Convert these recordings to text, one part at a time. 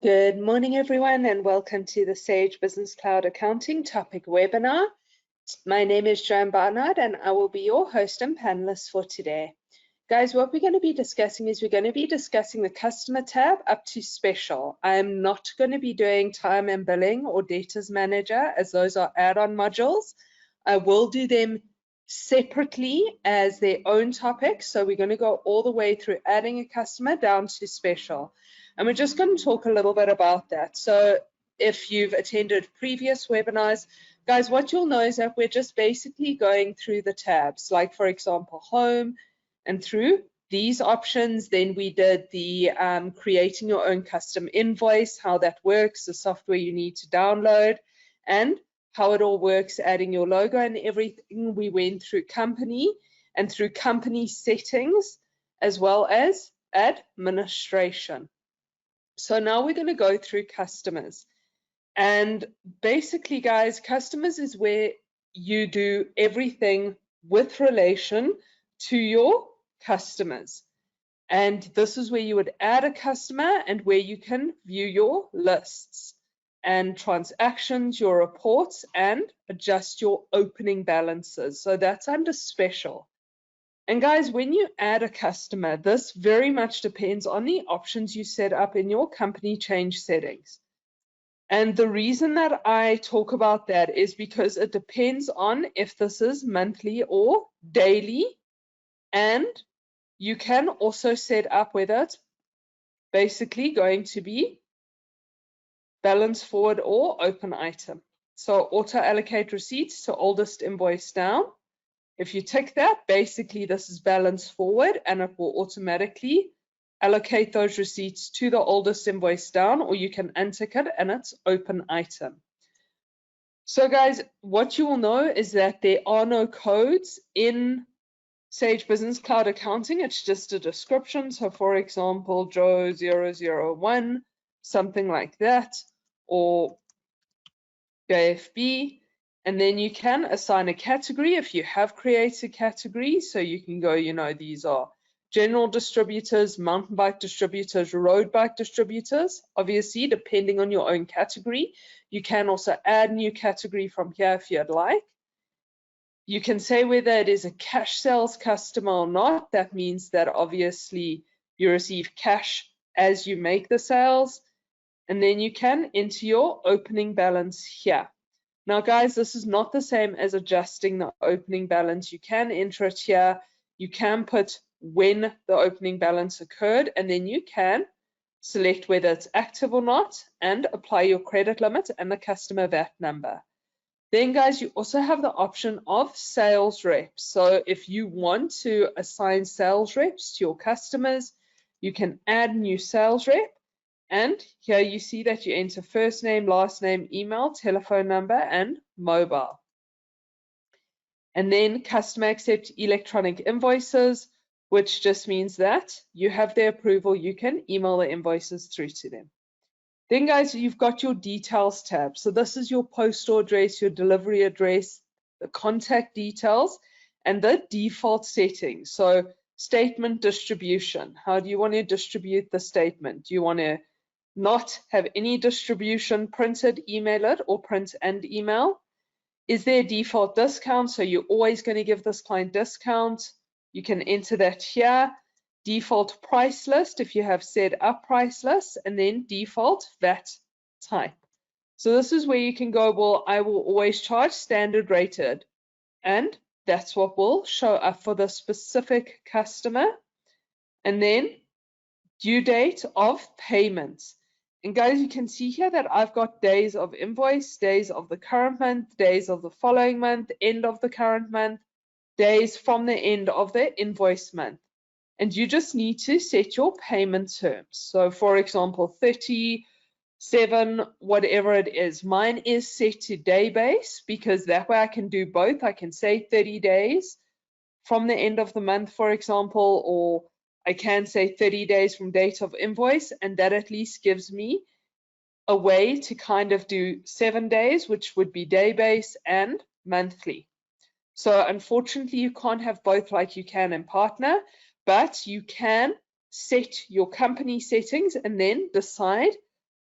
Good morning, everyone, and welcome to the Sage Business Cloud Accounting topic webinar. My name is Joan Barnard, and I will be your host and panelist for today. Guys, what we're going to be discussing is we're going to be discussing the customer tab up to special. I am not going to be doing time and billing or debtors manager, as those are add-on modules. I will do them separately as their own topics. So we're going to go all the way through adding a customer down to special. And we're just going to talk a little bit about that. So if you've attended previous webinars, guys, what you'll know is that we're just basically going through the tabs, like for example, home, and through these options. Then we did the creating your own custom invoice, how that works, the software you need to download, and how it all works, adding your logo and everything. We went through company and through company settings, as well as administration. So now we're going to go through customers. And basically, guys, customers is where you do everything with relation to your customers. And this is where you would add a customer and where you can view your lists and transactions, your reports, and adjust your opening balances. So that's under special. And guys, when you add a customer, this very much depends on the options you set up in your company change settings. And the reason that I talk about that is because it depends on if this is monthly or daily. And you can also set up whether it's basically going to be balance forward or open item. So auto allocate receipts to oldest invoice down. If you tick that, basically this is balance forward and it will automatically allocate those receipts to the oldest invoice down, or you can untick it and it's open item. So guys, what you will know is that there are no codes in Sage Business Cloud Accounting. It's just a description. So for example, Joe 001, something like that, or JFB. And then you can assign a category if you have created a category. So you can go, these are general distributors, mountain bike distributors, road bike distributors. Obviously, depending on your own category, you can also add new category from here if you'd like. You can say whether it is a cash sales customer or not. That means that obviously you receive cash as you make the sales. And then you can enter your opening balance here. Now, guys, this is not the same as adjusting the opening balance. You can enter it here. You can put when the opening balance occurred, and then you can select whether it's active or not and apply your credit limit and the customer VAT number. Then, guys, you also have the option of sales reps. So if you want to assign sales reps to your customers, you can add new sales rep. And here you see that you enter first name, last name, email, telephone number, and mobile. And then customer accept electronic invoices, which just means that you have their approval. You can email the invoices through to them. Then, guys, you've got your details tab. So this is your postal address, your delivery address, the contact details, and the default settings. So statement distribution. How do you want to distribute the statement? Do you want to not have any distribution, printed, email it, or print and email? Is there a default discount? So you're always going to give this client discount. You can enter that here. Default price list if you have set up price lists, and then default VAT type. So this is where you can go, well, I will always charge standard rated, and that's what will show up for the specific customer. And then due date of payments. And guys, you can see here that I've got days of invoice, days of the current month, days of the following month, end of the current month, days from the end of the invoice month. And you just need to set your payment terms. So for example, 37, whatever it is. Mine is set to day base because that way I can do both. I can say 30 days from the end of the month, for example, or I can say 30 days from date of invoice, and that at least gives me a way to kind of do 7 days, which would be day base and monthly. So unfortunately, you can't have both like you can in partner, but you can set your company settings and then decide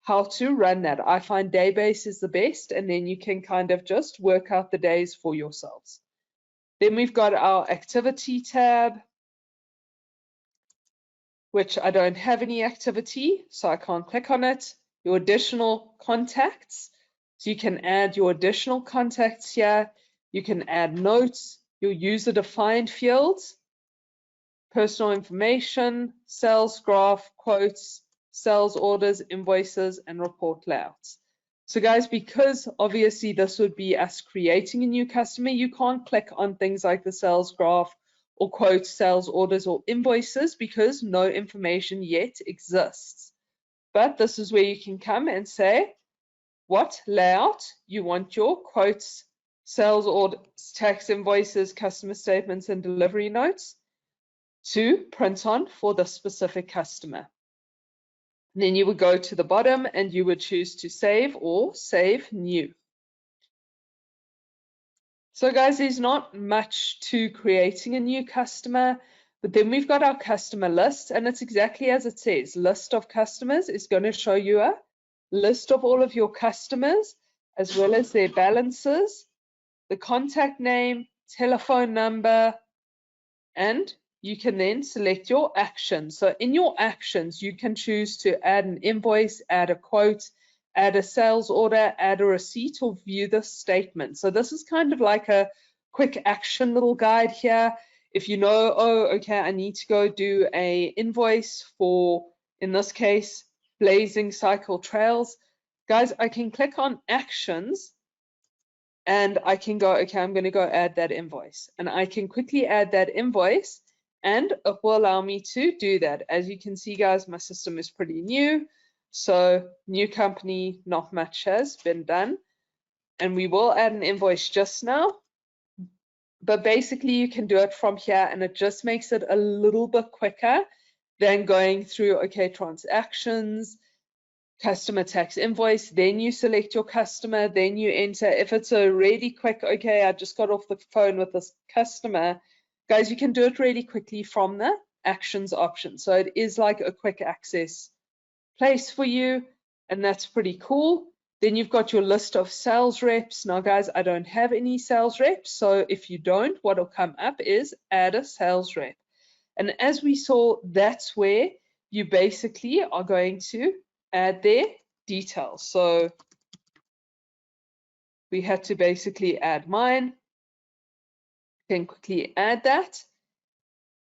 how to run that. I find daybase is the best, and then you can kind of just work out the days for yourselves. Then we've got our activity tab, which I don't have any activity, so I can't click on it. Your additional contacts, so you can add your additional contacts here. You can add notes, your user defined fields, personal information, sales graph, quotes, sales orders, invoices, and report layouts. So guys, because obviously this would be us creating a new customer, you can't click on things like the sales graph or quotes, sales orders, or invoices because no information yet exists. But this is where you can come and say what layout you want your quotes, sales orders, tax invoices, customer statements, and delivery notes to print on for the specific customer. And then you would go to the bottom and you would choose to save or save new. So guys, there's not much to creating a new customer, but then we've got our customer list, and it's exactly as it says. List of customers is going to show you a list of all of your customers as well as their balances, the contact name, telephone number, and you can then select your actions. So in your actions, you can choose to add an invoice, add a quote, add a sales order, add a receipt, or view the statement. So this is kind of like a quick action little guide here. If you know, oh, okay, I need to go do a invoice for, in this case, Blazing Cycle Trails. Guys, I can click on actions and I can go, okay, I'm going to go add that invoice. And I can quickly add that invoice and it will allow me to do that. As you can see, guys, my system is pretty new. So new company, not much has been done. And we will add an invoice just now. But basically you can do it from here and it just makes it a little bit quicker than going through, okay, transactions, customer tax invoice, then you select your customer, then you enter. If it's a really quick, okay, I just got off the phone with this customer, guys, you can do it really quickly from the actions option. So it is like a quick access place for you, and that's pretty cool. Then you've got your list of sales reps. Now guys, I don't have any sales reps, so if you don't, what will come up is add a sales rep. And as we saw, that's where you basically are going to add their details. So we had to basically add mine. Can quickly add that,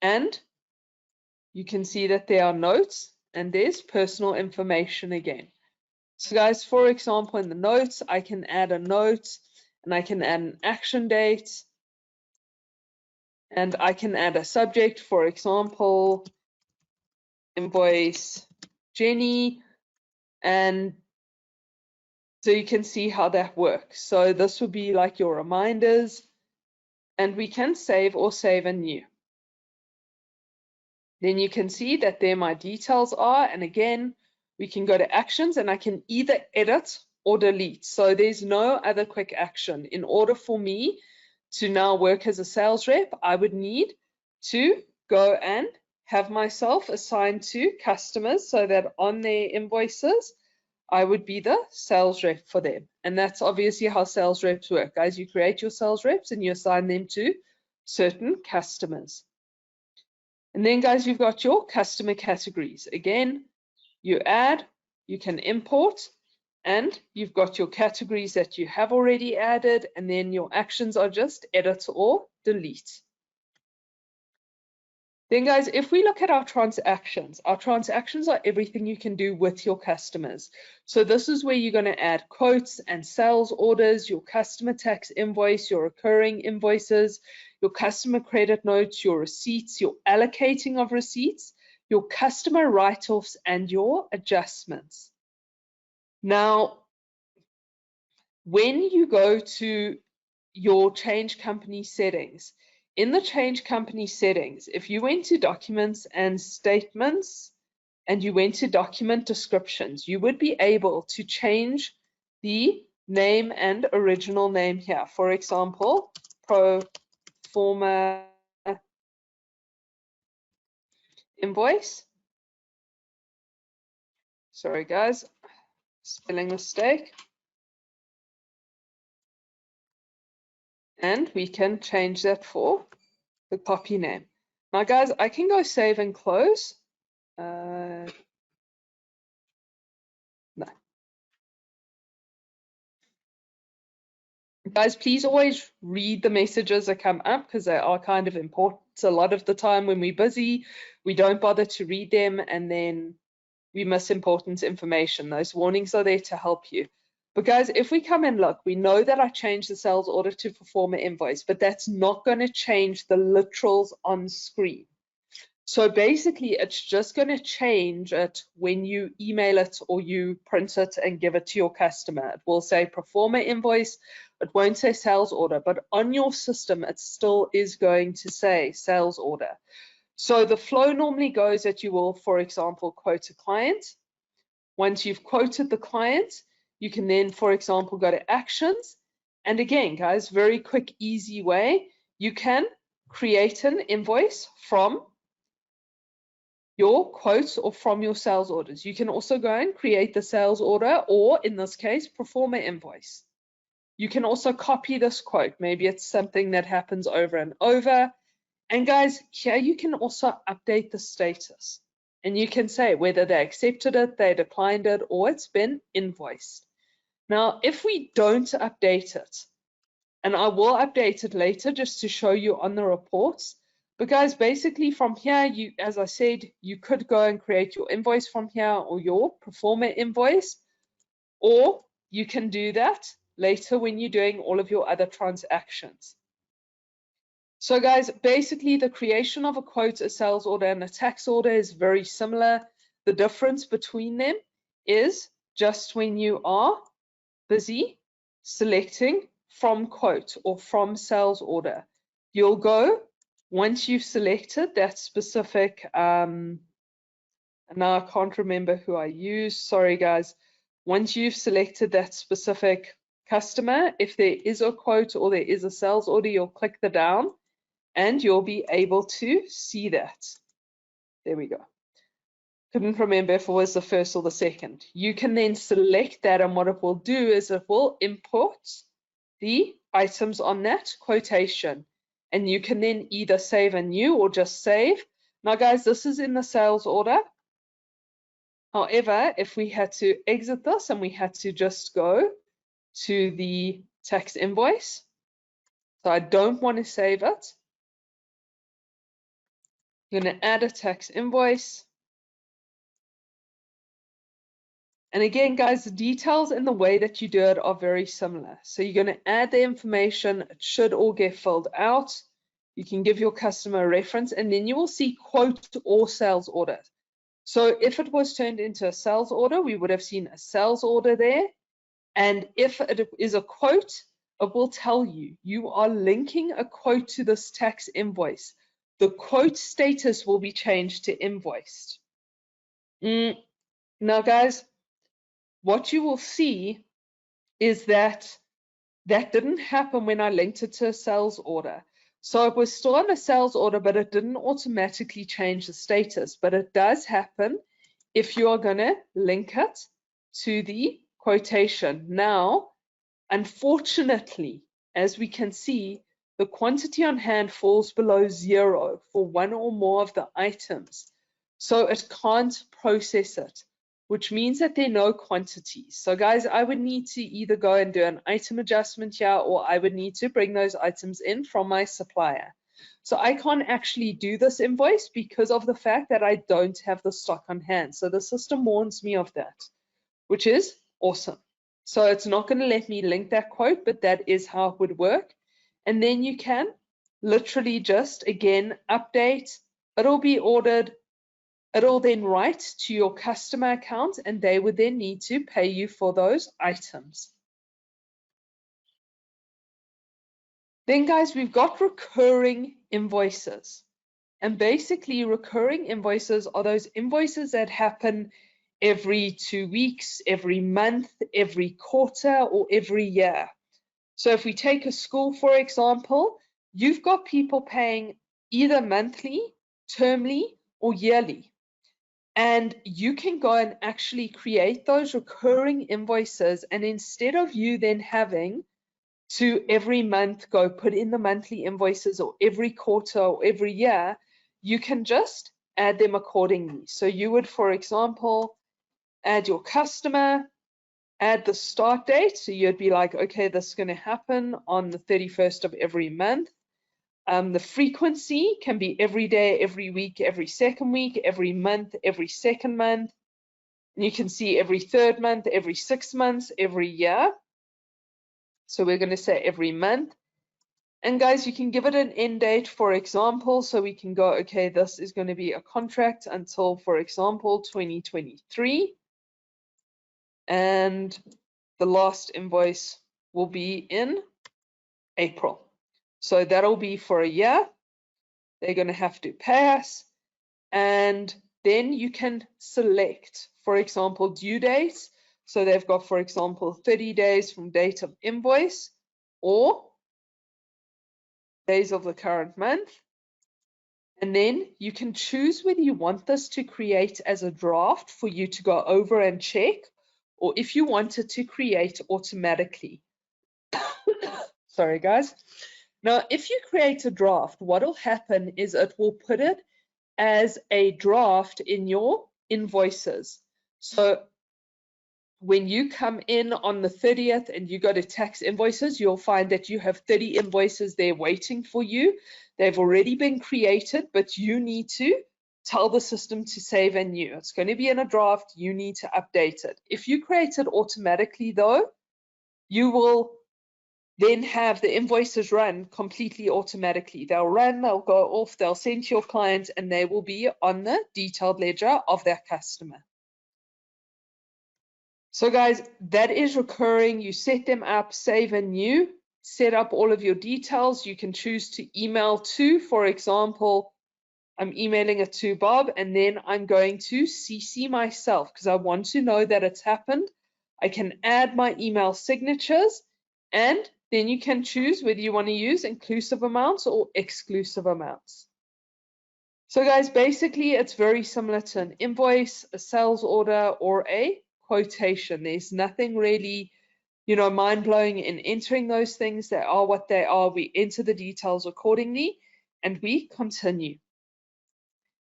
and you can see that there are notes and there's personal information again. So guys, for example, in the notes, I can add a note and I can add an action date and I can add a subject, for example, invoice Jenny, and so you can see how that works. So this would be like your reminders, and we can save or save a new. Then you can see that there my details are, and again, we can go to actions and I can either edit or delete. So there's no other quick action. In order for me to now work as a sales rep, I would need to go and have myself assigned to customers so that on their invoices, I would be the sales rep for them. And that's obviously how sales reps work. Guys, you create your sales reps and you assign them to certain customers. And then guys, you've got your customer categories. Again, you add, you can import, and you've got your categories that you have already added, and then your actions are just edit or delete. Then guys, if we look at our transactions are everything you can do with your customers. So this is where you're going to add quotes and sales orders, your customer tax invoice, your recurring invoices, your customer credit notes, your receipts, your allocating of receipts, your customer write-offs, and your adjustments. Now, when you go to your change company settings, in the change company settings, if you went to documents and statements and you went to document descriptions, you would be able to change the name and original name here. For example, pro forma invoice. Sorry guys, spelling mistake. And we can change that for the copy name. Now guys, I can go save and close. No. Guys, please always read the messages that come up because they are kind of important. A lot of the time when we're busy, we don't bother to read them and then we miss important information. Those warnings are there to help you. But guys, if we come and look, we know that I changed the sales order to perform an invoice, but that's not going to change the literals on screen. So basically, it's just going to change it when you email it or you print it and give it to your customer. It will say perform an invoice. It won't say sales order, but on your system, it still is going to say sales order. So the flow normally goes that you will, for example, quote a client. Once you've quoted the client, you can then, for example, go to actions. And again, guys, very quick, easy way. You can create an invoice from your quotes or from your sales orders. You can also go and create the sales order, or in this case, perform an invoice. You can also copy this quote. Maybe it's something that happens over and over. And guys, here you can also update the status. And you can say whether they accepted it, they declined it, or it's been invoiced. Now, if we don't update it, and I will update it later just to show you on the reports, but guys, basically from here, you, as I said, you could go and create your invoice from here or your perform an invoice, or you can do that later when you're doing all of your other transactions. So guys, basically the creation of a quote, a sales order, and a tax order is very similar. The difference between them is just when you are busy selecting from quote or from sales order, you'll go, once you've selected that specific, now I can't remember who I used, sorry guys. Once you've selected that specific customer, if there is a quote or there is a sales order, you'll click the down and you'll be able to see that. There we go. Couldn't remember if it was the first or the second. You can then select that, and what it will do is it will import the items on that quotation. And you can then either save a new or just save. Now guys, this is in the sales order. However, if we had to exit this and we had to just go to the tax invoice, so I don't want to save it. You're going to add a tax invoice. And again, guys, the details and the way that you do it are very similar. So you're going to add the information. It should all get filled out. You can give your customer a reference, and then you will see quote or sales order. So if it was turned into a sales order, we would have seen a sales order there. And if it is a quote, it will tell you, you are linking a quote to this tax invoice. The quote status will be changed to invoiced. Now, guys, what you will see is that that didn't happen when I linked it to a sales order. So it was still on a sales order, but it didn't automatically change the status. But it does happen if you are going to link it to the quotation. Now, unfortunately, as we can see, the quantity on hand falls below 0 for one or more of the items. So it can't process it, which means that there are no quantities. So guys, I would need to either go and do an item adjustment here, or I would need to bring those items in from my supplier. So I can't actually do this invoice because of the fact that I don't have the stock on hand. So the system warns me of that, which is awesome. So it's not going to let me link that quote, but that is how it would work. And then you can literally just, again, update. It'll be ordered. It'll then write to your customer account, and they would then need to pay you for those items. Then guys, we've got recurring invoices. And basically recurring invoices are those invoices that happen every 2 weeks, every month, every quarter, or every year. So if we take a school, for example, you've got people paying either monthly, termly, or yearly. And you can go and actually create those recurring invoices. And instead of you then having to every month go put in the monthly invoices, or every quarter or every year, you can just add them accordingly. So you would, for example, add your customer, add the start date. So you'd be like, okay, this is going to happen on the 31st of every month. The frequency can be every day, every week, every second week, every month, every second month. And you can see every third month, every 6 months, every year. So we're going to say every month. And guys, you can give it an end date, for example, so we can go, okay, this is going to be a contract until, for example, 2023. And the last invoice will be in April. So that'll be for a year. They're going to have to pay us. And then you can select, for example, due dates. So they've got, for example, 30 days from date of invoice, or days of the current month. And then you can choose whether you want this to create as a draft for you to go over and check, or if you want it to create automatically. Sorry, guys. Now, if you create a draft, what will happen is it will put it as a draft in your invoices. So when you come in on the 30th and you go to tax invoices, you'll find that you have 30 invoices there waiting for you. They've already been created, but you need to tell the system to save and new. It's going to be in a draft. You need to update it. If you create it automatically, though, you will then have the invoices run completely automatically. They'll run, they'll go off, they'll send to your client, and they will be on the detailed ledger of that customer. So guys, that is recurring. You set them up, save and new, set up all of your details. You can choose to email to, for example, I'm emailing it to Bob, and then I'm going to CC myself because I want to know that it's happened. I can add my email signatures, and then you can choose whether you want to use inclusive amounts or exclusive amounts. So guys, basically it's very similar to an invoice, a sales order, or a quotation. There's nothing really, mind-blowing in entering those things. They are what they are. We enter the details accordingly and we continue.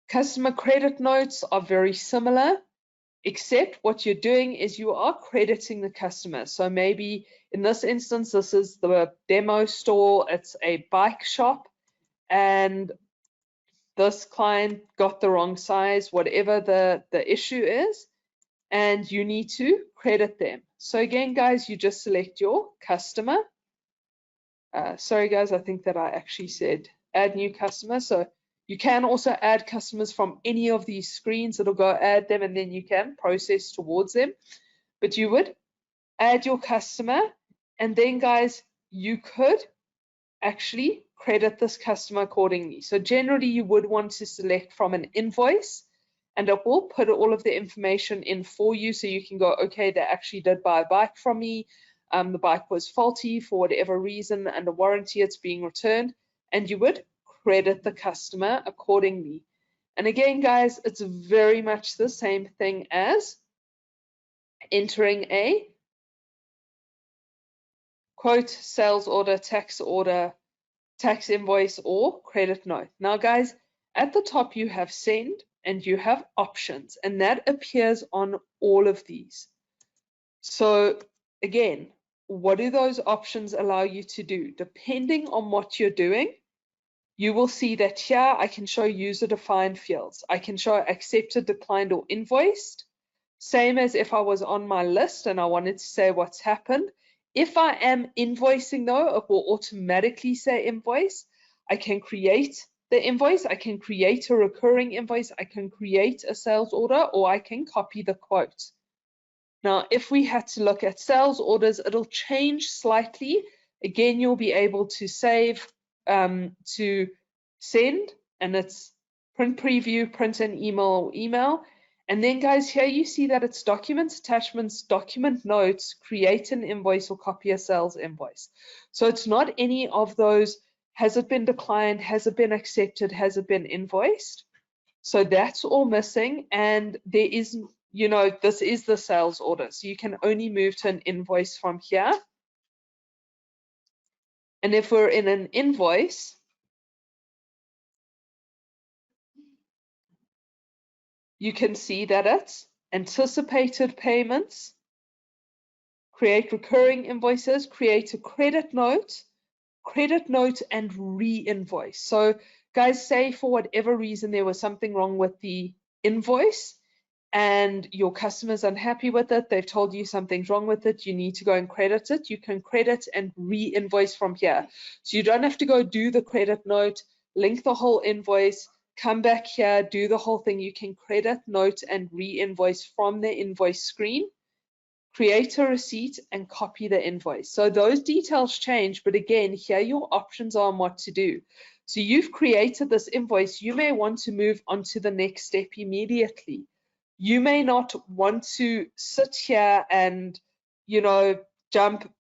Customer credit notes are very similar, except what you're doing is you are crediting the customer. So maybe in this instance, this is the demo store. It's a bike shop, and this client got the wrong size, whatever the issue is, and you need to credit them. So again, guys, you just select your customer. Sorry, guys, I think that I actually said add new customer. So you can also add customers from any of these screens. It'll go add them, and then you can process towards them. But you would add your customer, and then, guys, you could actually credit this customer accordingly. So generally, you would want to select from an invoice, and it will put all of the information in for you, so you can go, okay, they actually did buy a bike from me. The bike was faulty for whatever reason, under warranty, it's being returned, and you would credit the customer accordingly. And again, guys, it's very much the same thing as entering a quote, sales order, tax invoice, or credit note. Now, guys, at the top you have send and you have options, and that appears on all of these. So again, what do those options allow you to do? Depending on what you're doing, you will see that here I can show user-defined fields. I can show accepted, declined, or invoiced. Same as if I was on my list and I wanted to say what's happened. If I am invoicing, though, it will automatically say invoice. I can create the invoice. I can create a recurring invoice. I can create a sales order, or I can copy the quote. Now, if we had to look at sales orders, it'll change slightly. Again, you'll be able to save to send, and it's print preview, print and email. And then, guys, here you see that it's documents, attachments, document notes, create an invoice, or copy a sales invoice. So it's not any of those, has it been declined, has it been accepted, has it been invoiced? So that's all missing, and there is, you know, this is the sales order. So you can only move to an invoice from here. And if we're in an invoice, you can see that it's anticipated payments, create recurring invoices, create a credit note and re-invoice. So guys, say for whatever reason there was something wrong with the invoice and your customer's unhappy with it, they've told you something's wrong with it, you need to go and credit it, you can credit and re-invoice from here. So you don't have to go do the credit note, link the whole invoice, come back here, do the whole thing. You can credit, note, and re-invoice from the invoice screen, create a receipt, and copy the invoice. So those details change, but again, here your options are on what to do. So you've created this invoice, you may want to move on to the next step immediately. You may not want to sit here and, you know, jump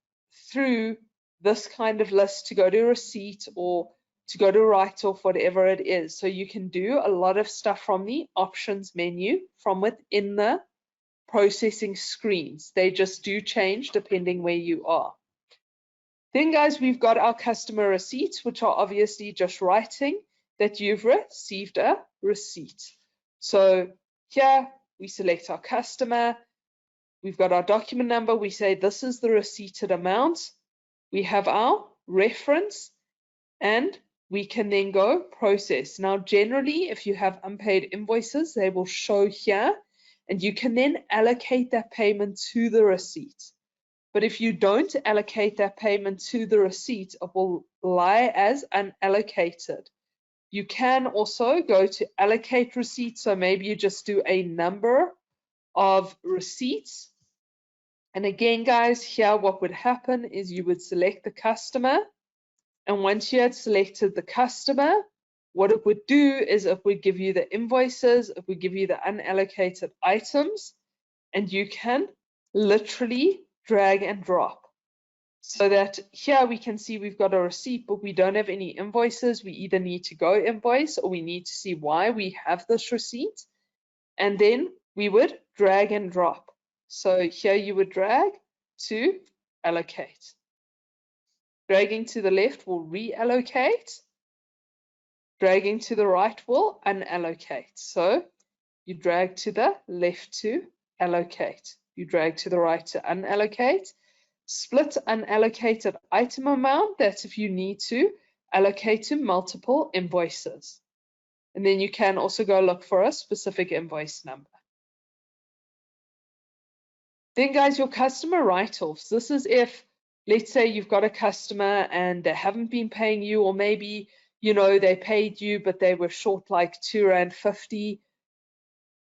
through this kind of list to go to receipt or to go to write off, whatever it is. So you can do a lot of stuff from the options menu from within the processing screens. They just do change depending where you are. Then guys, we've got our customer receipts, which are obviously just writing that you've received a receipt. So here we select our customer, we've got our document number, we say this is the receipted amount, we have our reference, and we can then go process. Now generally, if you have unpaid invoices, they will show here, and you can then allocate that payment to the receipt. But if you don't allocate that payment to the receipt, it will lie as unallocated. You can also go to allocate receipts, so maybe you just do a number of receipts. And again, guys, here what would happen is you would select the customer, and once you had selected the customer, what it would do is it would give you the invoices, it would give you the unallocated items, and you can literally drag and drop. So that here we can see we've got a receipt, but we don't have any invoices. We either need to go invoice or we need to see why we have this receipt. And then we would drag and drop. So here you would drag to allocate. Dragging to the left will reallocate. Dragging to the right will unallocate. So you drag to the left to allocate. You drag to the right to unallocate. Split unallocated item amount, that's if you need to allocate to multiple invoices. And then you can also go look for a specific invoice number. Then guys, your customer write-offs. This is if, let's say you've got a customer and they haven't been paying you, or maybe, you know, they paid you, but they were short like £2.50.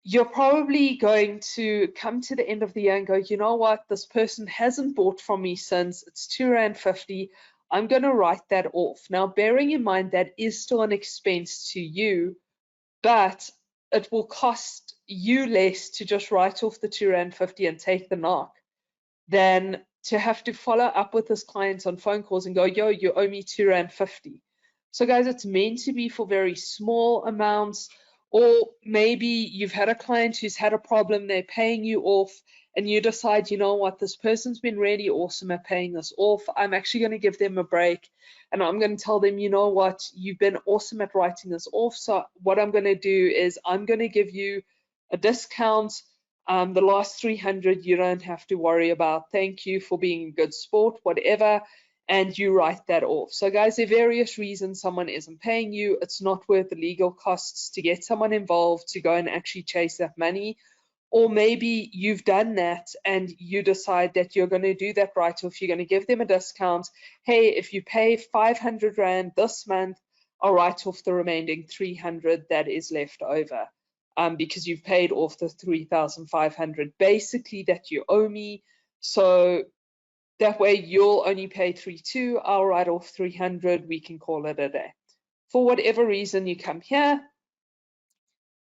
You're probably going to come to the end of the year and go, you know what, this person hasn't bought from me since, it's £2.50, I'm going to write that off. Now, bearing in mind that is still an expense to you, but it will cost you less to just write off the £2.50 and take the knock than to have to follow up with this client on phone calls and go, yo, you owe me £2.50. So guys, it's meant to be for very small amounts. Or maybe you've had a client who's had a problem, they're paying you off, and you decide, you know what, this person's been really awesome at paying this off. I'm actually going to give them a break, and I'm going to tell them, you know what, you've been awesome at writing this off. So what I'm going to do is I'm going to give you a discount. The last 300 you don't have to worry about. Thank you for being a good sport, whatever. And you write that off. So guys, there are various reasons someone isn't paying you. It's not worth the legal costs to get someone involved to go and actually chase that money. Or maybe you've done that and you decide that you're going to do that write-off. You're going to give them a discount. Hey, if you pay 500 Rand this month, I'll write off the remaining 300 that is left over, because you've paid off the 3,500 basically that you owe me. So that way you'll only pay 3,200, I'll write off 300, we can call it a day. For whatever reason, you come here,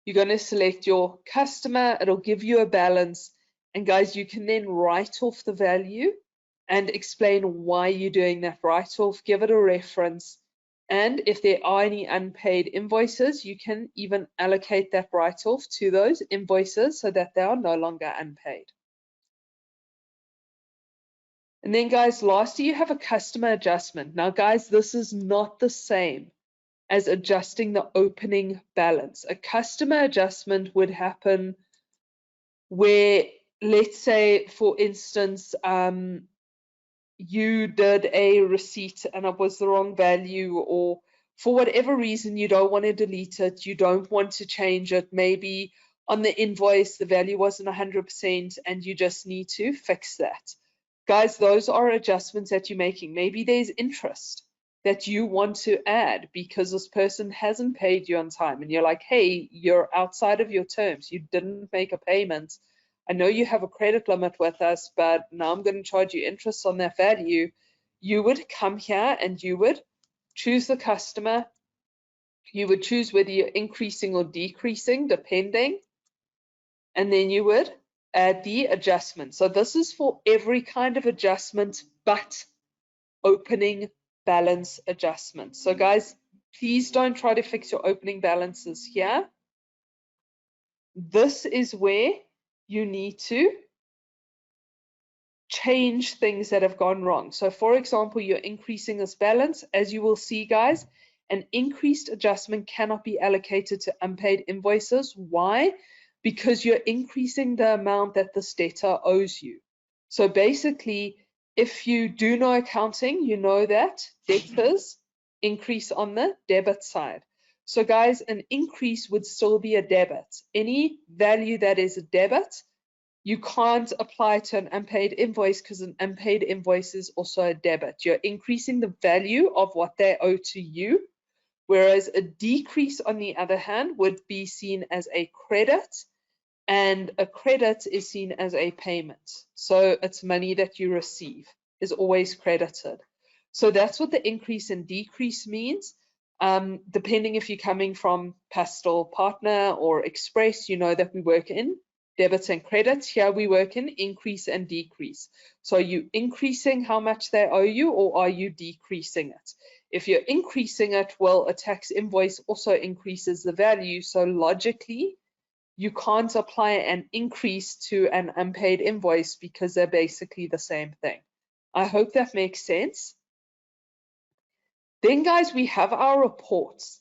you're going to select your customer, it'll give you a balance, and guys, you can then write off the value and explain why you're doing that write-off, give it a reference, And if there are any unpaid invoices, you can even allocate that write-off to those invoices so that they are no longer unpaid. And then guys, lastly, you have a customer adjustment. Now guys, this is not the same as adjusting the opening balance. A customer adjustment would happen where, let's say, for instance, you did a receipt and it was the wrong value, or for whatever reason you don't want to delete it, you don't want to change it, maybe on the invoice the value wasn't 100% and you just need to fix that. Guys, those are adjustments that you're making. Maybe there's interest that you want to add because this person hasn't paid you on time and you're like, hey, you're outside of your terms, you didn't make a payment. I know you have a credit limit with us, but now I'm going to charge you interest on that value. You would come here and you would choose the customer. You would choose whether you're increasing or decreasing, depending. And then you would add the adjustment. So this is for every kind of adjustment, but opening balance adjustment. So guys, please don't try to fix your opening balances here. This is where you need to change things that have gone wrong. So for example, you're increasing this balance. As you will see, guys, an increased adjustment cannot be allocated to unpaid invoices. Why? Because you're increasing the amount that this debtor owes you. So basically, if you do know accounting, you know that debtors increase on the debit side. So guys, an increase would still be a debit. Any value that is a debit, you can't apply to an unpaid invoice because an unpaid invoice is also a debit. You're increasing the value of what they owe to you, whereas a decrease, on the other hand, would be seen as a credit, and a credit is seen as a payment. So it's money that you receive is always credited. So that's what the increase and decrease means. Depending if you're coming from Pastel Partner or Express, you know that we work in debits and credits. Here we work in increase and decrease. So are you increasing how much they owe you, or are you decreasing it? If you're increasing it, well, a tax invoice also increases the value. So logically, you can't apply an increase to an unpaid invoice because they're basically the same thing. I hope that makes sense. Then guys, we have our reports.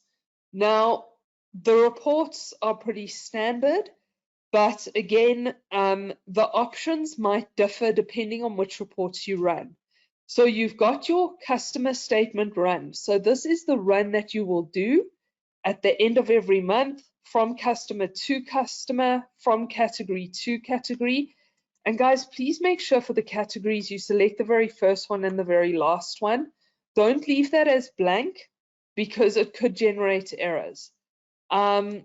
Now, the reports are pretty standard, but again, the options might differ depending on which reports you run. So you've got your customer statement run. So this is the run that you will do at the end of every month, from customer to customer, from category to category. And guys, please make sure for the categories you select the very first one and the very last one. Don't leave that as blank because it could generate errors. I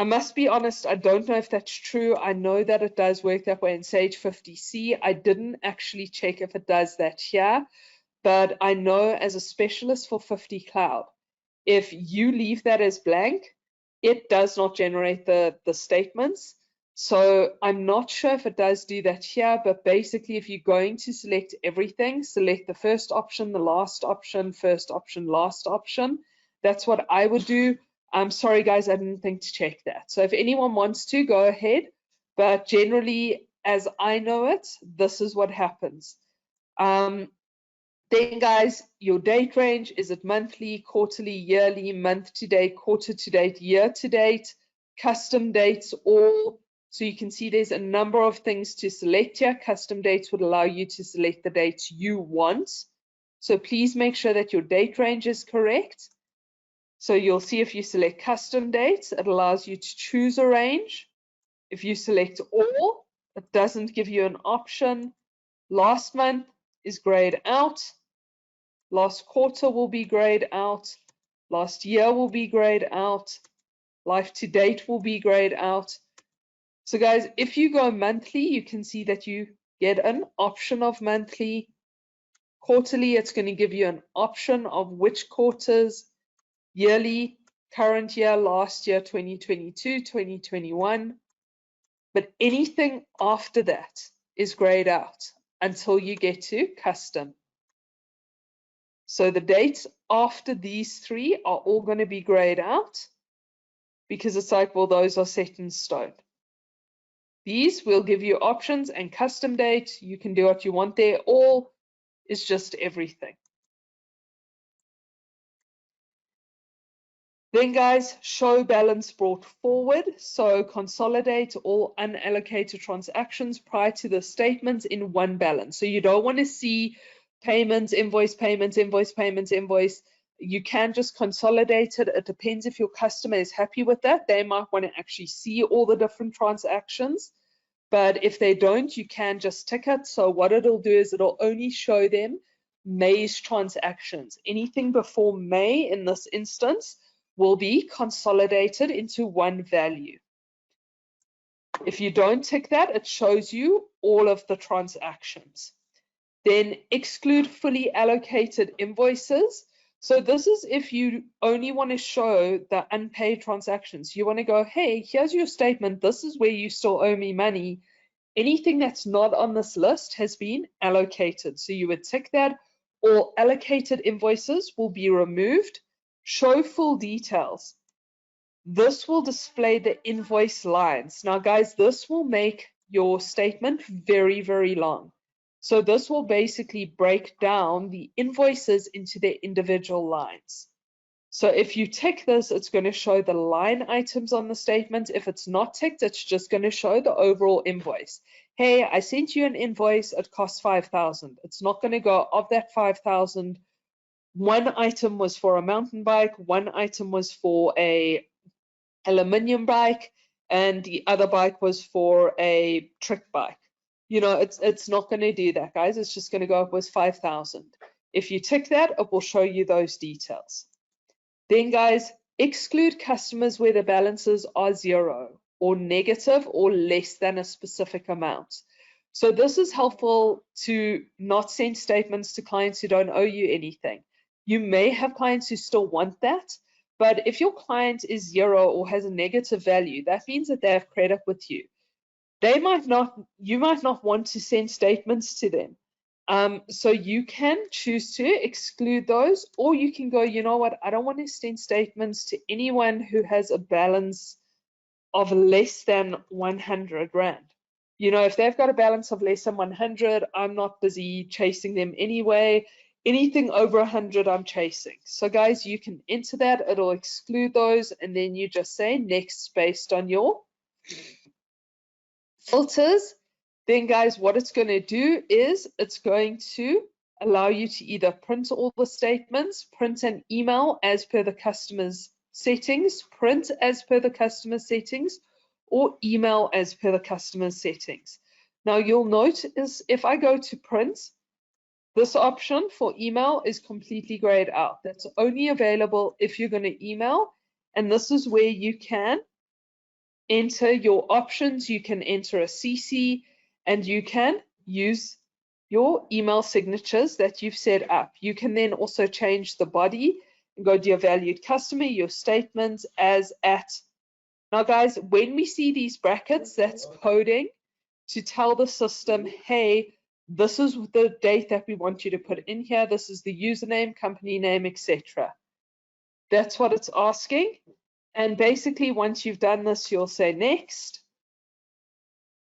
must be honest, I don't know if that's true. I know that it does work that way in Sage 50C. I didn't actually check if it does that here, but I know as a specialist for 50 Cloud, if you leave that as blank, it does not generate the statements. So I'm not sure if it does do that here, but basically if you're going to select everything, select the first option, the last option, first option, last option. That's what I would do. I'm sorry guys, I didn't think to check that. So if anyone wants to, go ahead. But generally, as I know it, this is what happens. Then guys, your date range, is it monthly, quarterly, yearly, month to date, quarter to date, year to date, custom dates, all. So you can see there's a number of things to select here. Custom dates would allow you to select the dates you want. So please make sure that your date range is correct. So you'll see if you select custom dates, it allows you to choose a range. If you select all, it doesn't give you an option. Last month is grayed out. Last quarter will be grayed out. Last year will be grayed out. Life to date will be grayed out. So guys, if you go monthly, you can see that you get an option of monthly. Quarterly, it's going to give you an option of which quarters. Yearly, current year, last year, 2022, 2021. But anything after that is grayed out until you get to custom. So the dates after these three are all going to be grayed out because it's like, well, those are set in stone. These will give you options and custom date. You can do what you want there. All is just everything. Then guys, show balance brought forward. So consolidate all unallocated transactions prior to the statements in one balance. So you don't want to see payments, invoice payments, invoice payments, invoice. You can just consolidate it. It depends if your customer is happy with that. They might want to actually see all the different transactions. But if they don't, you can just tick it. So what it'll do is it'll only show them May's transactions. Anything before May in this instance will be consolidated into one value. If you don't tick that, it shows you all of the transactions. Then exclude fully allocated invoices. So this is if you only want to show the unpaid transactions. You want to go, hey, here's your statement. This is where you still owe me money. Anything that's not on this list has been allocated. So you would tick that. All allocated invoices will be removed. Show full details. This will display the invoice lines. Now, guys, this will make your statement very, very long. So this will basically break down the invoices into their individual lines. So if you tick this, it's going to show the line items on the statement. If it's not ticked, it's just going to show the overall invoice. Hey, I sent you an invoice, it costs 5,000. It's not going to go of that 5,000. One item was for a mountain bike, one item was for a aluminium bike, and the other bike was for a trick bike. You know, it's not going to do that, guys. It's just going to go up with 5,000. If you tick that, it will show you those details. Then, guys, exclude customers where the balances are zero or negative or less than a specific amount. So this is helpful to not send statements to clients who don't owe you anything. You may have clients who still want that, but if your client is zero or has a negative value, that means that they have credit with you. You might not want to send statements to them. So you can choose to exclude those, or you can go, you know what, I don't want to send statements to anyone who has a balance of less than 100 Rand. You know, if they've got a balance of less than 100, I'm not busy chasing them anyway. Anything over 100, I'm chasing. So guys, you can enter that, it'll exclude those, and then you just say next based on your filters. Then guys, what it's going to do is it's going to allow you to either print all the statements, print an email as per the customer's settings, print as per the customer's settings, or email as per the customer's settings. Now you'll note is if I go to print, this option for email is completely grayed out. That's only available if you're going to email, and this is where you can enter your options. You can enter a CC, and you can use your email signatures that you've set up. You can then also change the body and go to your valued customer, your statements as at. Now guys, when we see these brackets, that's coding to tell the system, hey, this is the date that we want you to put in here. This is the username, company name, etc. That's what it's asking. And basically, once you've done this, you'll say next.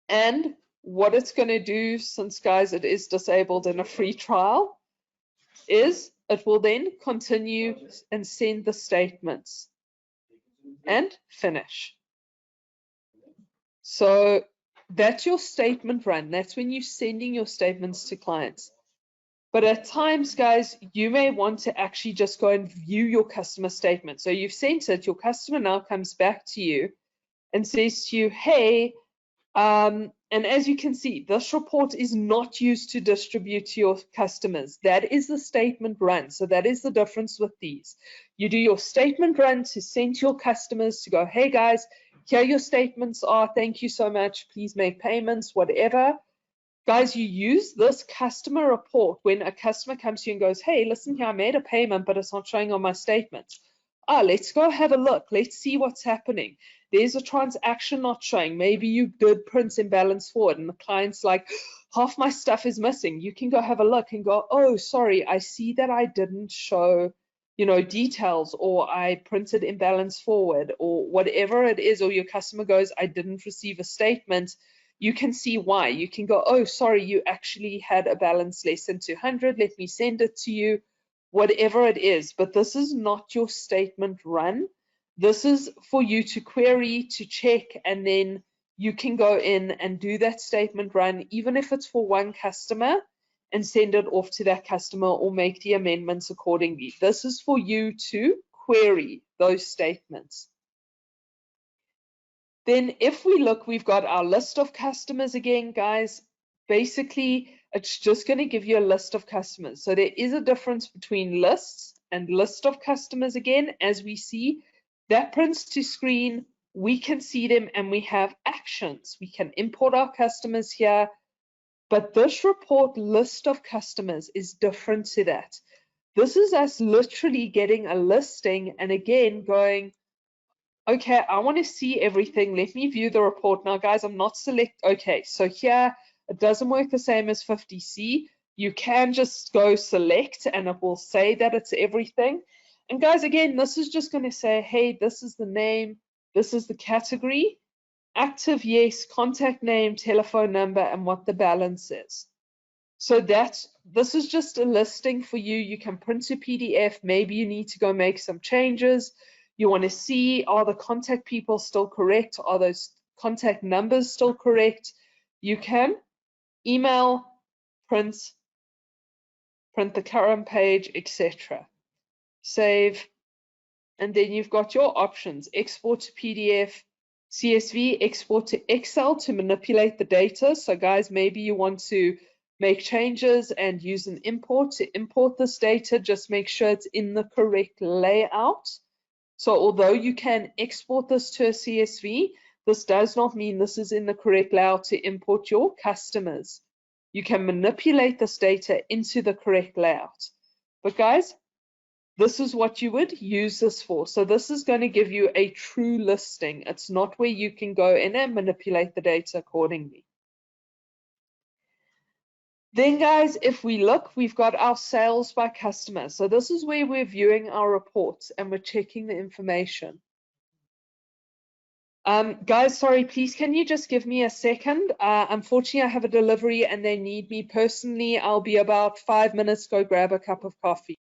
And what it's going to do, since guys, it is disabled in a free trial, is it will then continue and send the statements and finish. So that's your statement run. That's when you're sending your statements to clients. But at times, guys, you may want to actually just go and view your customer statement. So you've sent it, your customer now comes back to you and says to you, hey, and as you can see, this report is not used to distribute to your customers. That is the statement run. So that is the difference with these. You do your statement run to send to your customers to go, hey guys, here your statements are. Thank you so much. Please make payments, whatever. Guys, you use this customer report when a customer comes to you and goes, hey, listen here, I made a payment, but it's not showing on my statement. Let's go have a look. Let's see what's happening. there's a transaction not showing. Maybe you did print imbalance forward and the client's like, half my stuff is missing. You can go have a look and go, oh, sorry, I see that I didn't show, you know, details, or I printed imbalance forward, or whatever it is, or your customer goes, I didn't receive a statement. You can see why. You can go, oh, sorry, you actually had a balance less than 200. Let me send it to you, whatever it is. But this is not your statement run. This is for you to query, to check, and then you can go in and do that statement run, even if it's for one customer, and send it off to that customer or make the amendments accordingly. This is for you to query those statements. Then if we look, we've got our list of customers again, guys. Basically, it's just going to give you a list of customers. So there is a difference between lists and list of customers again. As we see, that prints to screen, we can see them and we have actions. We can import our customers here, but this report list of customers is different to that. This is us literally getting a listing and again going, okay, I want to see everything. Let me view the report. Now, guys, I'm not okay, so here it doesn't work the same as 50C. You can just go select and it will say that it's everything. And guys, again, this is just going to say, hey, this is the name, this is the category, active, yes, contact name, telephone number, and what the balance is. So this is just a listing for you. You can print a PDF. Maybe you need to go make some changes. You want to see, are the contact people still correct? Are those contact numbers still correct? You can email, print the current page, etc. Save, and then you've got your options: export to PDF, CSV, export to Excel to manipulate the data. So guys, maybe you want to make changes and use an import to import this data. Just make sure it's in the correct layout. So although you can export this to a CSV, this does not mean this is in the correct layout to import your customers. You can manipulate this data into the correct layout. But guys, this is what you would use this for. So this is going to give you a true listing. It's not where you can go in and manipulate the data accordingly. Then guys, if we look, we've got our sales by customer. So this is where we're viewing our reports and we're checking the information. Guys, sorry, please, can you just give me a second? Unfortunately, I have a delivery and they need me personally. I'll be about 5 minutes, go grab a cup of coffee.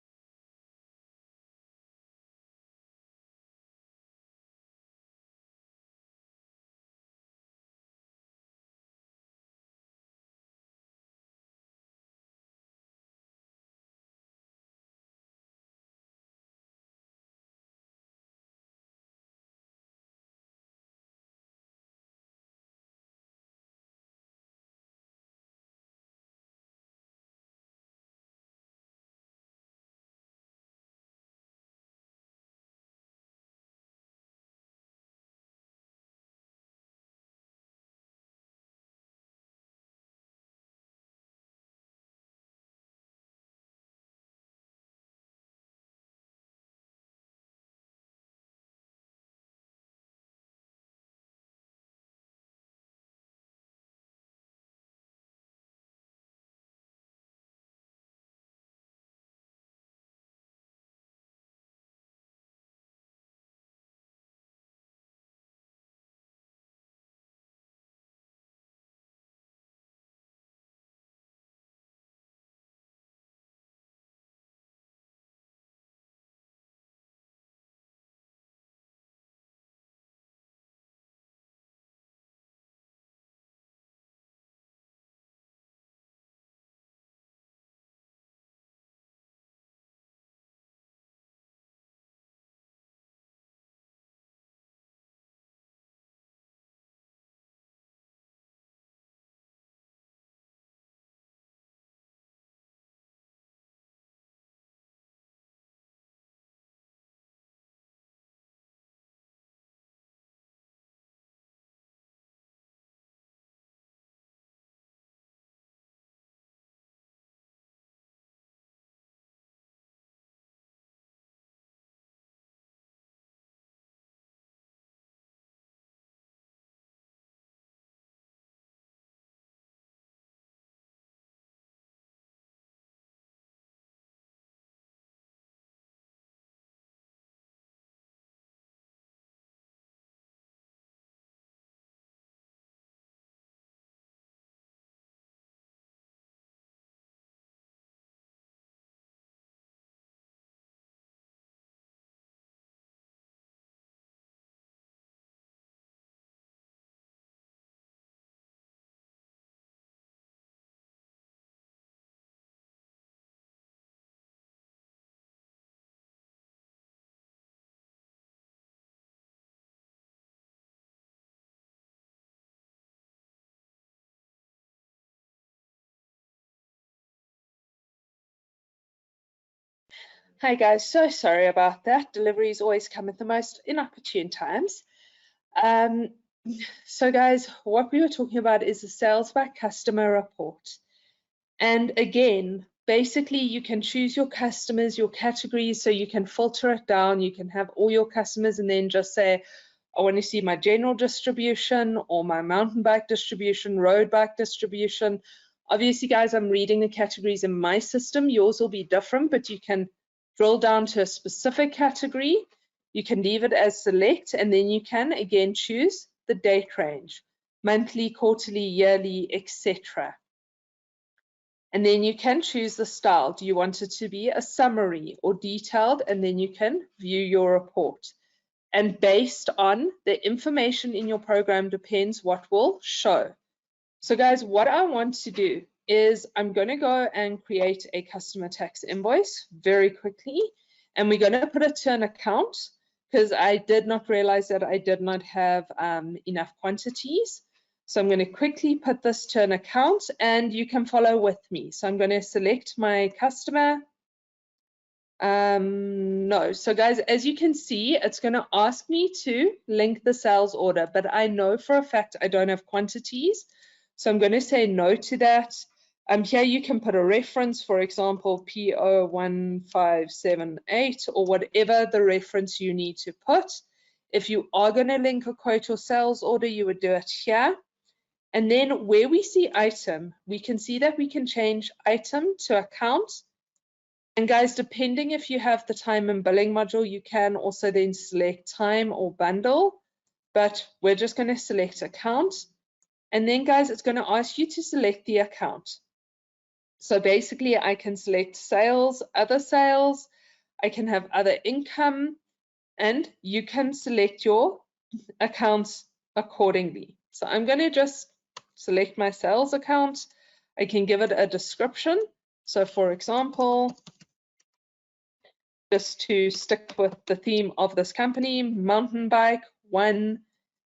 Hi guys, so sorry about that. Deliveries always come at the most inopportune times. So guys, what we were talking about is the sales by customer report. And again, basically you can choose your customers, your categories, so you can filter it down. You can have all your customers and then just say, I want to see my general distribution or my mountain bike distribution, road bike distribution. Obviously, guys, I'm reading the categories in my system. Yours will be different, but you can drill down to a specific category. You can leave it as select, and then you can again choose the date range, monthly, quarterly, yearly, etc. And then you can choose the style. Do you want it to be a summary or detailed? And then you can view your report. And based on the information in your program depends what will show. So guys, what I want to do is I'm going to go and create a customer tax invoice very quickly. And we're going to put it to an account because I did not realize that I did not have enough quantities. So I'm going to quickly put this to an account and you can follow with me. So I'm going to select my customer. No, so guys, as you can see, it's going to ask me to link the sales order, but I know for a fact I don't have quantities. So I'm going to say no to that. Here you can put a reference, for example, P01578 or whatever the reference you need to put. If you are going to link a quote or sales order, you would do it here. And then where we see item, we can see that we can change item to account. And guys, depending if you have the time and billing module, you can also then select time or bundle, but we're just going to select account. And then guys, it's going to ask you to select the account. So basically I can select sales, other sales, I can have other income, and you can select your accounts accordingly. So I'm going to just select my sales account. I can give it a description. So for example, just to stick with the theme of this company, mountain bike 1,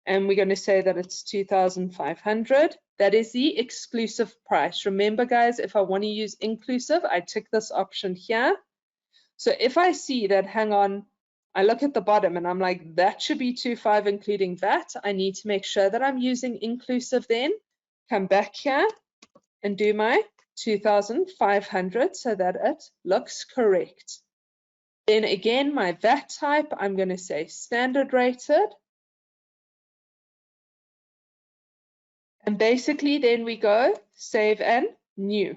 and we're going to say that it's 2,500. That is the exclusive price. Remember guys, if I want to use inclusive, I tick this option here. So if I see that, hang on, I look at the bottom and I'm like, that should be 2,500 including VAT. I need to make sure that I'm using inclusive then. Come back here and do my 2,500 so that it looks correct. Then again, my VAT type, I'm going to say standard rated. And basically then we go save and new.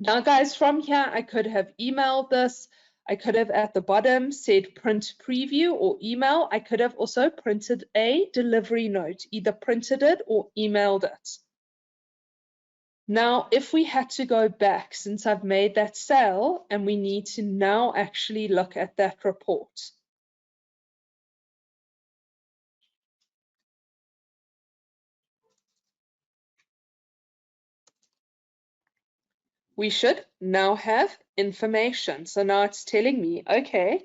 Now guys, from here, I could have emailed this. I could have at the bottom said print preview or email. I could have also printed a delivery note, either printed it or emailed it. Now, if we had to go back, since I've made that sale, and we need to now actually look at that report. We should now have information. So now it's telling me, okay,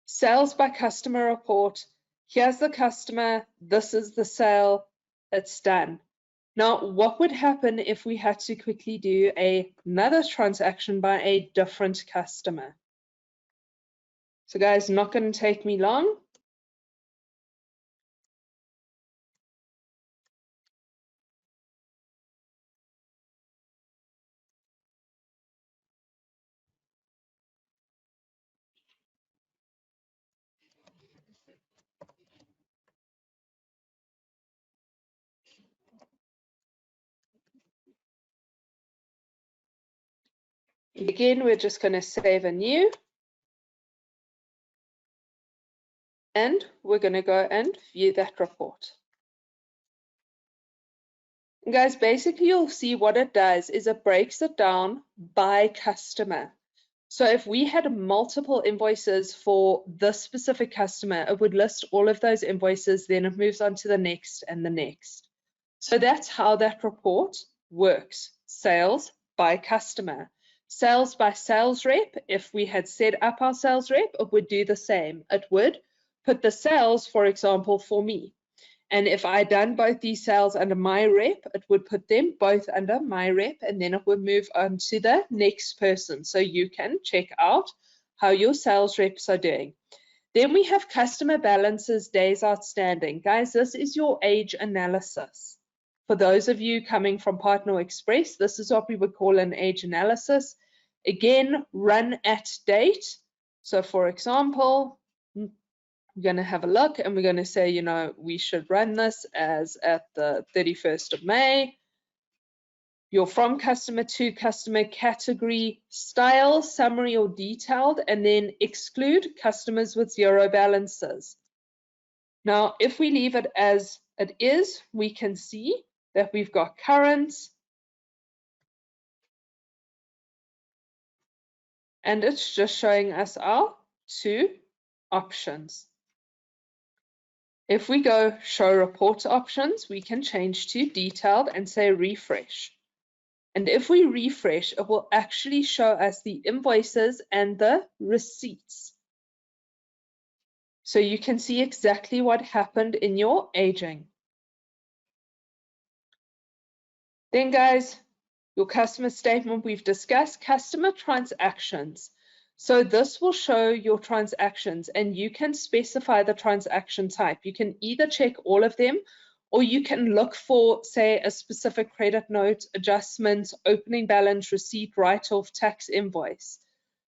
sales by customer report, here's the customer, this is the sale, it's done. Now, what would happen if we had to quickly do another transaction by a different customer? So guys, not going to take me long. Again, we're just going to save a new. And we're going to go and view that report. And guys, basically you'll see what it does is it breaks it down by customer. So if we had multiple invoices for this specific customer, it would list all of those invoices, then it moves on to the next and the next. So that's how that report works. Sales by customer. Sales by sales rep. If we had set up our sales rep, it would do the same. It would put the sales, for example, for me. And if I done both these sales under my rep, it would put them both under my rep, and then it would move on to the next person. So you can check out how your sales reps are doing. Then we have customer balances, days outstanding. Guys, this is your age analysis. For those of you coming from Partner Express, this is what we would call an age analysis. Again, run at date. So for example, we're going to have a look and we're going to say, you know, we should run this as at the 31st of May. Your from customer to customer category, style, summary or detailed, and then exclude customers with 0 balances. Now, if we leave it as it is, we can see that we've got current, and it's just showing us our 2 options. If we go show report options, we can change to detailed and say refresh. And if we refresh, it will actually show us the invoices and the receipts. So you can see exactly what happened in your aging. Then guys, your customer statement, we've discussed customer transactions. So this will show your transactions and you can specify the transaction type. You can either check all of them or you can look for, say, a specific credit note, adjustments, opening balance, receipt, write-off, tax invoice.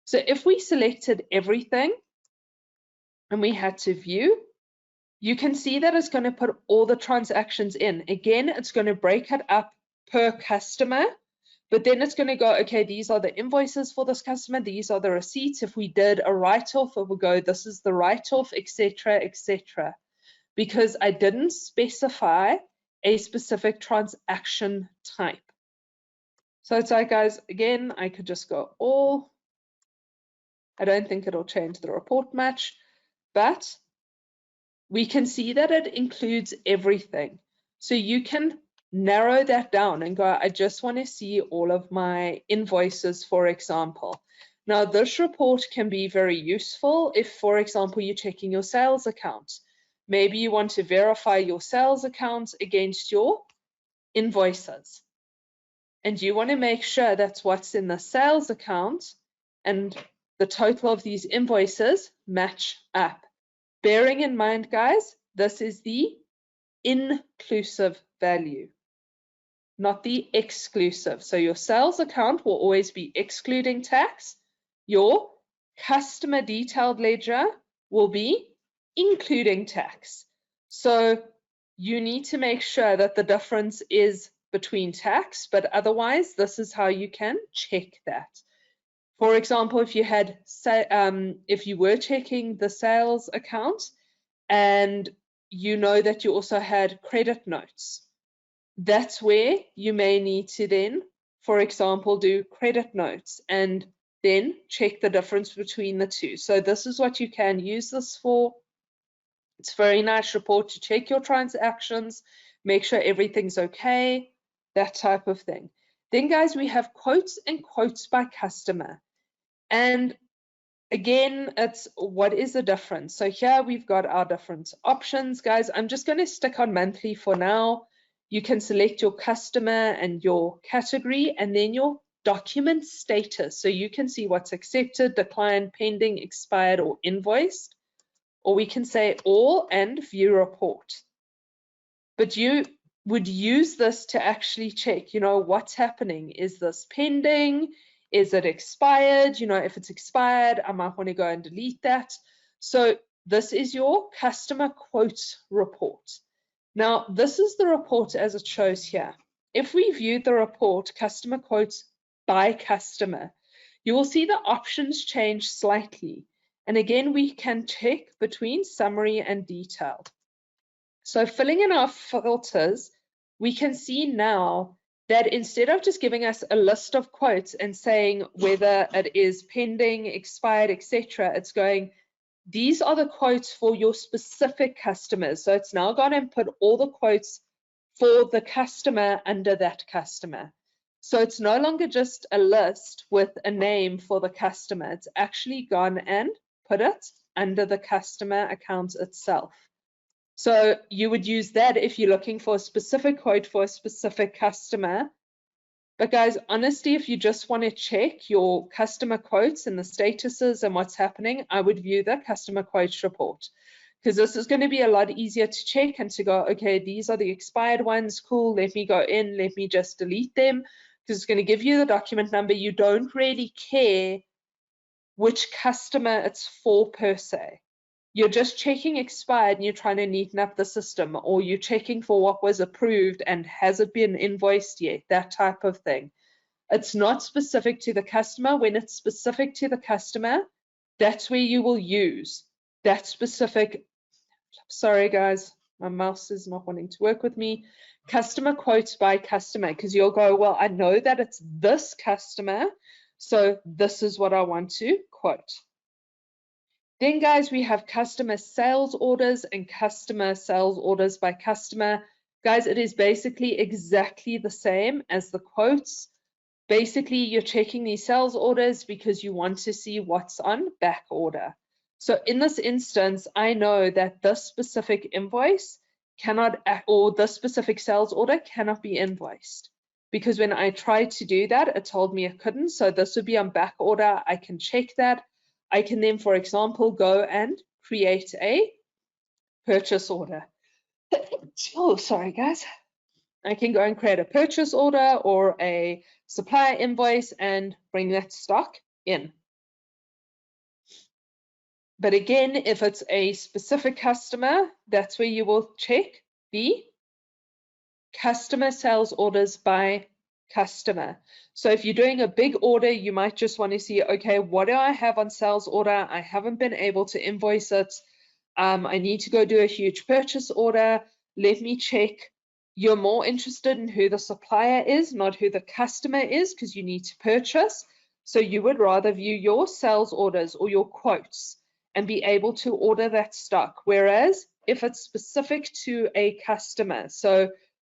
So if we selected everything and we had to view, you can see that it's going to put all the transactions in. Again, it's going to break it up per customer, but then it's going to go, okay, these are the invoices for this customer, these are the receipts. If we did a write-off, it would go, this is the write-off, etc., etc. Because I didn't specify a specific transaction type. So it's like, guys, again, I could just go all. I don't think it'll change the report much, but we can see that it includes everything. So you can narrow that down and go, I just want to see all of my invoices, for example. Now, this report can be very useful if, for example, you're checking your sales account. Maybe you want to verify your sales account against your invoices. And you want to make sure that's what's in the sales account and the total of these invoices match up. Bearing in mind, guys, this is the inclusive value, not the exclusive. So your sales account will always be excluding tax. Your customer detailed ledger will be including tax. So you need to make sure that the difference is between tax, but otherwise this is how you can check that. For example, if you had, if you were checking the sales account and you know that you also had credit notes, that's where you may need to then, for example, do credit notes and then check the difference between the two. So this is what you can use this for. It's a very nice report to check your transactions, make sure everything's okay, that type of thing. Then guys, we have quotes and quotes by customer. And again, it's what is the difference? So here we've got our different options, guys. I'm just going to stick on monthly for now. You can select your customer and your category and then your document status. So you can see what's accepted, declined, pending, expired, or invoiced. Or we can say all and view report. But you would use this to actually check, you know, what's happening. Is this pending? Is it expired? You know, if it's expired, I might want to go and delete that. So this is your customer quotes report. Now, this is the report as it shows here. If we view the report, customer quotes by customer, you will see the options change slightly. And again, we can check between summary and detailed. So filling in our filters, we can see now that instead of just giving us a list of quotes and saying whether it is pending, expired, etc., it's going, these are the quotes for your specific customers. So it's now gone and put all the quotes for the customer under that customer. So it's no longer just a list with a name for the customer. It's actually gone and put it under the customer account itself. So you would use that if you're looking for a specific quote for a specific customer. But guys, honestly, if you just want to check your customer quotes and the statuses and what's happening, I would view the customer quotes report, because this is going to be a lot easier to check and to go, okay, these are the expired ones, cool, let me go in, let me just delete them, because it's going to give you the document number. You don't really care which customer it's for per se. You're just checking expired and you're trying to neaten up the system, or you're checking for what was approved and has it been invoiced yet, that type of thing. It's not specific to the customer. When it's specific to the customer, that's where you will use that specific, sorry guys, my mouse is not wanting to work with me, customer quotes by customer, because you'll go, well, I know that it's this customer, so this is what I want to quote. Then guys, we have customer sales orders and customer sales orders by customer. Guys, it is basically exactly the same as the quotes. Basically, you're checking these sales orders because you want to see what's on back order. So in this instance, I know that this specific invoice cannot, or this specific sales order cannot be invoiced, because when I tried to do that, it told me it couldn't. So this would be on back order. I can check that. I can then, for example, go and create a purchase order. Oh, sorry, guys. I can go and create a purchase order or a supplier invoice and bring that stock in. But again, if it's a specific customer, that's where you will check the customer sales orders by customer. So if you're doing a big order, you might just want to see, okay, what do I have on sales order? I haven't been able to invoice it. I need to go do a huge purchase order. Let me check. You're more interested in who the supplier is, not who the customer is, because you need to purchase. So you would rather view your sales orders or your quotes and be able to order that stock. Whereas if it's specific to a customer, so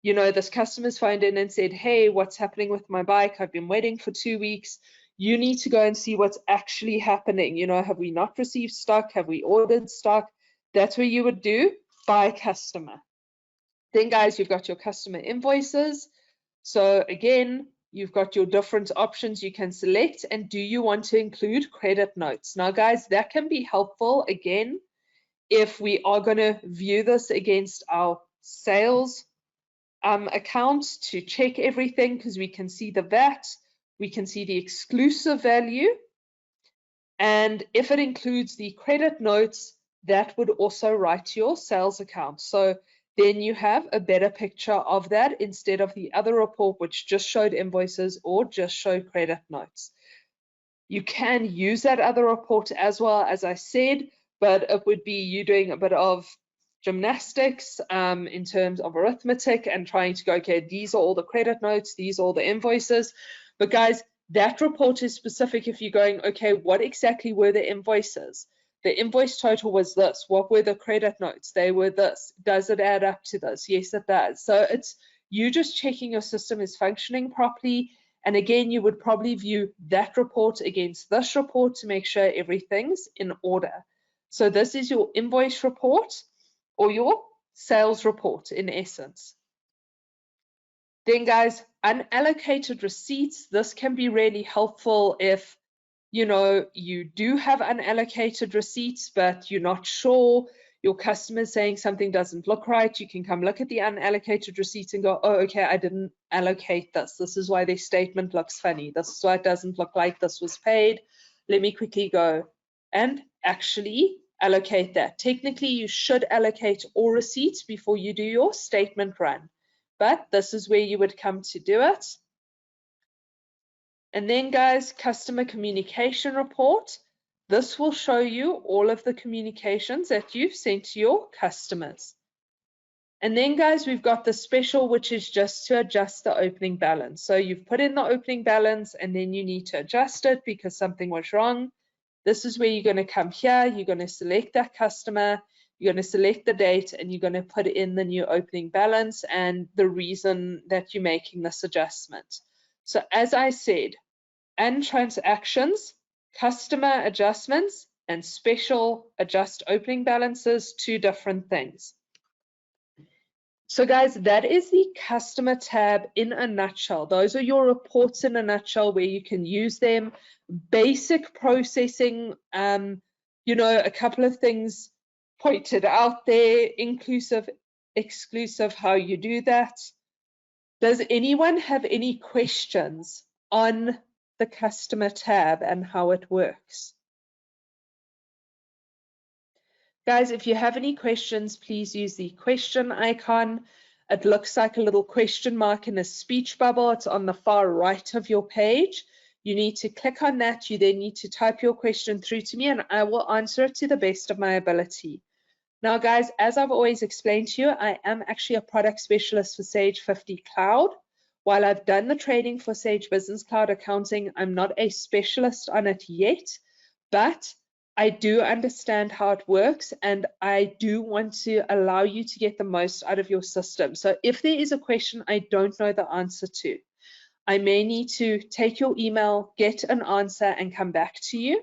you know, this customer's phoned in and said, hey, what's happening with my bike? I've been waiting for 2 weeks. You need to go and see what's actually happening. You know, have we not received stock? Have we ordered stock? That's where you would do by customer. Then guys, you've got your customer invoices. So again, you've got your different options you can select. And do you want to include credit notes? Now guys, that can be helpful again if we are going to view this against our sales account to check everything, because we can see the VAT, we can see the exclusive value, and if it includes the credit notes, that would also write to your sales account. So then you have a better picture of that instead of the other report which just showed invoices or just showed credit notes. You can use that other report as well, as I said, but it would be you doing a bit of gymnastics in terms of arithmetic and trying to go, okay, these are all the credit notes, these are all the invoices. But guys, that report is specific if you're going, okay, what exactly were the invoices? The invoice total was this. What were the credit notes? They were this. Does it add up to this? Yes, it does. So it's you just checking your system is functioning properly. And again, you would probably view that report against this report to make sure everything's in order. So this is your invoice report, or your sales report in essence. Then guys, unallocated receipts. This can be really helpful if, you know, you do have unallocated receipts, but you're not sure, your customer's saying something doesn't look right. You can come look at the unallocated receipts and go, oh, okay, I didn't allocate this. This is why their statement looks funny. This is why it doesn't look like this was paid. Let me quickly go and actually allocate that. Technically, you should allocate all receipts before you do your statement run, but this is where you would come to do it. And then guys, customer communication report. This will show you all of the communications that you've sent to your customers. And then guys, we've got the special, which is just to adjust the opening balance. So you've put in the opening balance and then you need to adjust it because something was wrong. This is where you're going to come here, you're going to select that customer, you're going to select the date, and you're going to put in the new opening balance and the reason that you're making this adjustment. So as I said, and transactions, customer adjustments, and special adjust opening balances, two different things. So guys, that is the customer tab in a nutshell. Those are your reports in a nutshell where you can use them. Basic processing, you know, a couple of things pointed out there, inclusive, exclusive, how you do that. Does anyone have any questions on the customer tab and how it works? Guys, if you have any questions, please use the question icon. It looks like a little question mark in a speech bubble. It's on the far right of your page. You need to click on that. You then need to type your question through to me and I will answer it to the best of my ability. Now, guys, as I've always explained to you, I am actually a product specialist for Sage 50 Cloud. While I've done the training for Sage Business Cloud Accounting, I'm not a specialist on it yet, but I do understand how it works and I do want to allow you to get the most out of your system. So if there is a question I don't know the answer to, I may need to take your email, get an answer and come back to you.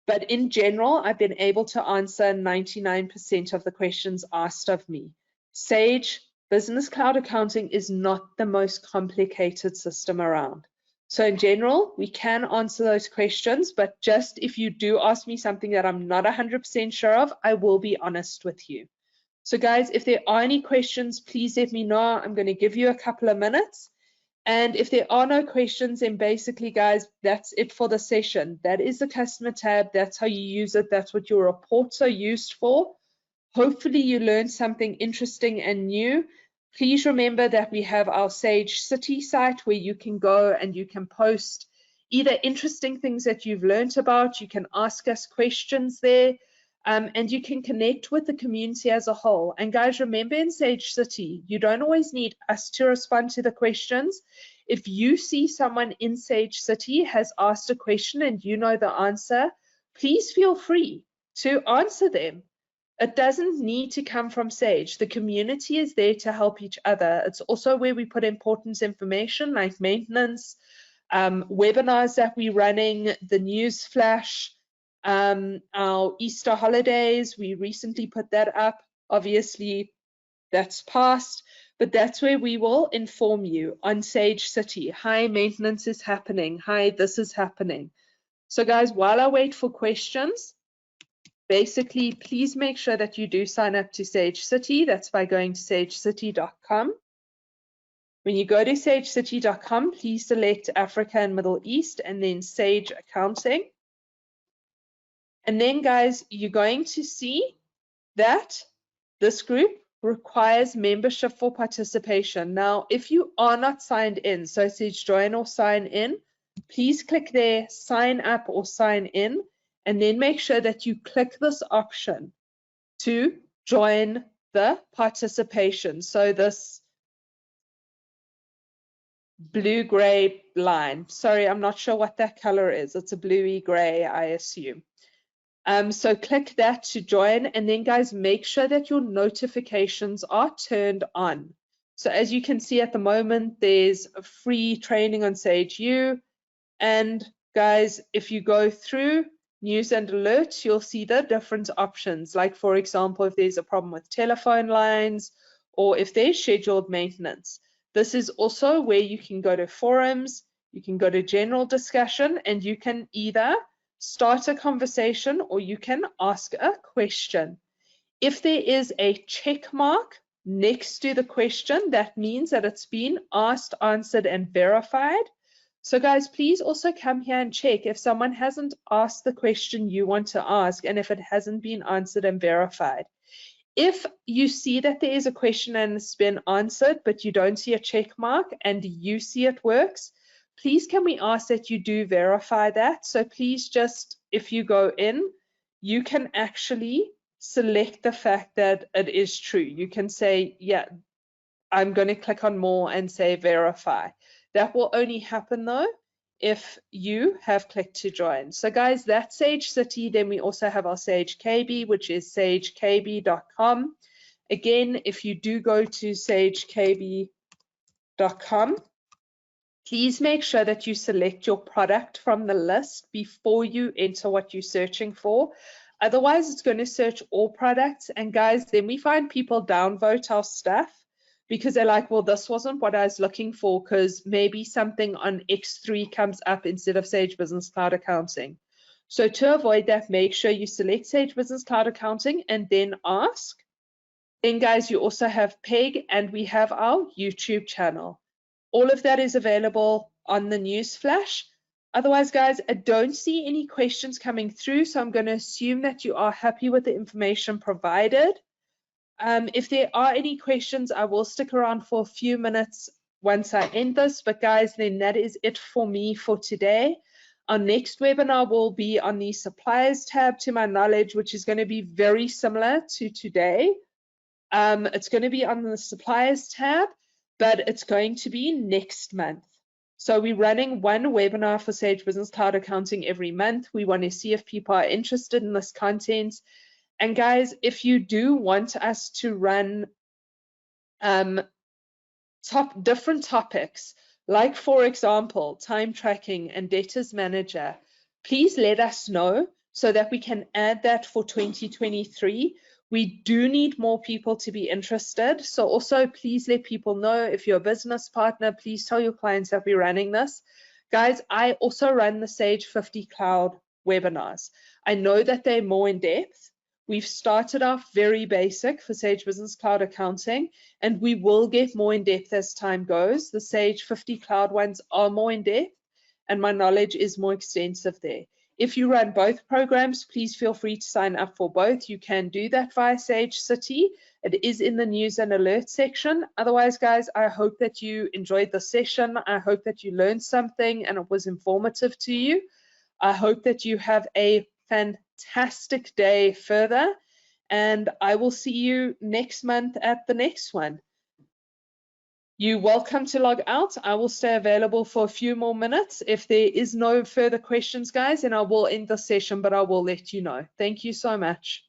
But in general, I've been able to answer 99% of the questions asked of me. Sage Business Cloud Accounting is not the most complicated system around. So in general, we can answer those questions, but just if you do ask me something that I'm not 100% sure of, I will be honest with you. So guys, if there are any questions, please let me know. I'm going to give you a couple of minutes. And if there are no questions, then basically, guys, that's it for the session. That is the customer tab. That's how you use it. That's what your reports are used for. Hopefully you learned something interesting and new. Please remember that we have our Sage City site where you can go and you can post either interesting things that you've learned about, you can ask us questions there, and you can connect with the community as a whole. And guys, remember in Sage City, you don't always need us to respond to the questions. If you see someone in Sage City has asked a question and you know the answer, please feel free to answer them. It doesn't need to come from Sage. The community is there to help each other. It's also where we put important information like maintenance, webinars that we're running, the news flash, our Easter holidays. We recently put that up. Obviously, that's past, but that's where we will inform you on Sage City. Hi, maintenance is happening. Hi, this is happening. So guys, while I wait for questions, basically, please make sure that you do sign up to Sage City. That's by going to sagecity.com. When you go to sagecity.com, please select Africa and Middle East and then Sage Accounting. And then, guys, you're going to see that this group requires membership for participation. Now, if you are not signed in, so it says join or sign in, please click there, sign up or sign in. And then make sure that you click this option to join the participation. So this blue-gray line. Sorry, I'm not sure what that color is. It's a bluey gray, I assume. So click that to join. And then, guys, make sure that your notifications are turned on. So as you can see at the moment, there's a free training on Sage U. And, guys, if you go through news and alerts, you'll see the different options. Like, for example, if there's a problem with telephone lines or if there's scheduled maintenance. This is also where you can go to forums, you can go to general discussion, and you can either start a conversation or you can ask a question. If there is a check mark next to the question, that means that it's been asked, answered, and verified. So guys, please also come here and check if someone hasn't asked the question you want to ask and if it hasn't been answered and verified. If you see that there is a question and it's been answered, but you don't see a check mark and you see it works, please can we ask that you do verify that? So please just, if you go in, you can actually select the fact that it is true. You can say, yeah, I'm going to click on more and say verify. That will only happen though if you have clicked to join. So guys, that's Sage City. Then we also have our Sage KB, which is sagekb.com. Again, if you do go to sagekb.com, please make sure that you select your product from the list before you enter what you're searching for. Otherwise, it's going to search all products. And guys, then we find people downvote our stuff. because they're like, well, this wasn't what I was looking for, because maybe something on X3 comes up instead of Sage Business Cloud Accounting. So to avoid that, make sure you select Sage Business Cloud Accounting and then ask. Then guys, you also have PEG, and we have our YouTube channel. All of that is available on the news flash. Otherwise, guys, I don't see any questions coming through, so I'm going to assume that you are happy with the information provided. If there are any questions, I will stick around for a few minutes once I end this. But guys, then that is it for me for today. Our next webinar will be on the suppliers tab, to my knowledge, which is going to be very similar to today. It's going to be on the suppliers tab, but it's going to be next month. So we're running one webinar for Sage Business Cloud Accounting every month. We want to see if people are interested in this content. And guys, if you do want us to run different topics, like for example, time tracking and debtors manager, please let us know so that we can add that for 2023. We do need more people to be interested. So also please let people know, if you're a business partner, please tell your clients that we're running this. Guys, I also run the Sage 50 Cloud webinars. I know that they're more in depth. We've started off very basic for Sage Business Cloud Accounting, and we will get more in depth as time goes. The Sage 50 Cloud ones are more in depth, and my knowledge is more extensive there. If you run both programs, please feel free to sign up for both. You can do that via Sage City. It is in the news and alert section. Otherwise, guys, I hope that you enjoyed the session. I hope that you learned something and it was informative to you. I hope that you have a fantastic day further, and I will see you next month at the next one. You're welcome to log out. I will stay available for a few more minutes. If there is no further questions, guys, then I will end the session, but I will let you know. Thank you so much.